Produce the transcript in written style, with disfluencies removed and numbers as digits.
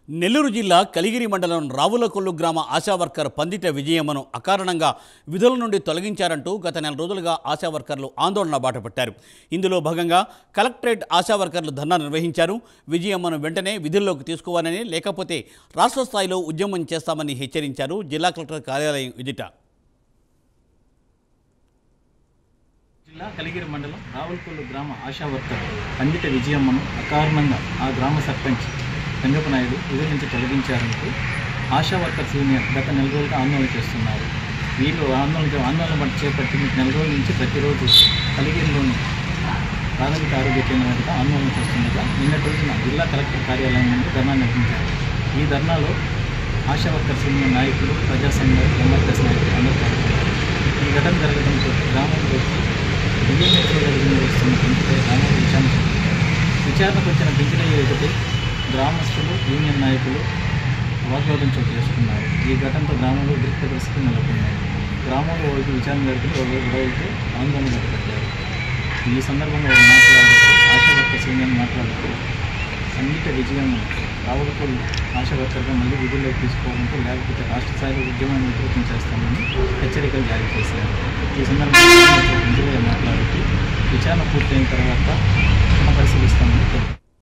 నెల్లూరు జిల్లా కలిగిరి మండలం రావులకొల్లు గ్రామ ఆశా వర్కర్ పందిట విజయమ్మను అకారణంగా విధుల నుండి తొలగించారంటూ గత నెల రోజులుగా ఆశా వర్కర్లు ఆందోళన బాటపట్టారు. ఇందులో భాగంగా కలెక్టరేట్ ఆశా వర్కర్లు ధర్నా నిర్వహించారు. విజయమ్మను వెంటనే విధుల్లోకి తీసుకోవాలని, లేకపోతే రాష్ట్ర స్థాయిలో ఉద్యమం చేస్తామని హెచ్చరించారు. జిల్లా కలెక్టర్ కార్యాలయం ఎదుట జిల్లా కలిగిరి మండలం రావులకొల్లు గ్రామ ఆశా వర్కర్ పందిట విజయమ్మను అకారణంగా ఆ గ్రామ సర్పంచ్ రంగప్ప నాయుడు విధుల నుంచి తొలగించారంటూ ఆశా వర్కర్స్ యూనియన్ గత నెల రోజులుగా ఆందోళన చేస్తున్నారు. వీళ్ళు ఆందోళన బట్టి చేపట్టి నెల రోజుల నుంచి ప్రతిరోజు కలిగిరిలోని ప్రాథమిక ఆరోగ్య కేంద్రం వద్ద ఆందోళన చేస్తుండగా నిన్నటి రోజున జిల్లా కలెక్టర్ కార్యాలయం నుండి ధర్నా నిర్వహించారు. ఈ ధర్నాలో ఆశా వర్కర్స్ యూనియన్ నాయకులు, ప్రజా సంఘాలు, ఎంఆర్ఎస్ నాయకులు అందరూ పాల్గొన్నారు. ఈ ఘటన జరగడంతో గ్రామంలోకి నిర్వహిస్తున్న పెంచుపై గ్రామం విచారణకు వచ్చిన పెంచులయ్య ఎదుటే గ్రామస్తులు, యూనియన్ నాయకులు వాగ్వాదం చోటు చేసుకున్నారు. ఈ ఘటనతో గ్రామంలో ఉద్రిక్త పరిస్థితులు నెలకొన్నాయి. గ్రామంలో వారికి విచారణ జరిపి గొడవలతో ఆందోళన మొదలుపెట్టారు. ఈ సందర్భంగా వారు మాట్లాడుతూ ఆశా వర్కర్స్ యూనియన్ మాట్లాడుతూ పందిట విజయమ్మ రావులకొల్లు ఆశా వర్కర్గా మళ్ళీ విధుల్లోకి తీసుకోవడంతో, లేకపోతే రాష్ట్ర స్థాయిలో ఉద్యమాన్ని ఉధృతం చేస్తామని హెచ్చరికలు జారీ చేశారు. ఈ సందర్భంగా మాట్లాడుతూ విచారణ పూర్తయిన తర్వాత పరిశీలిస్తామని తెలిపారు.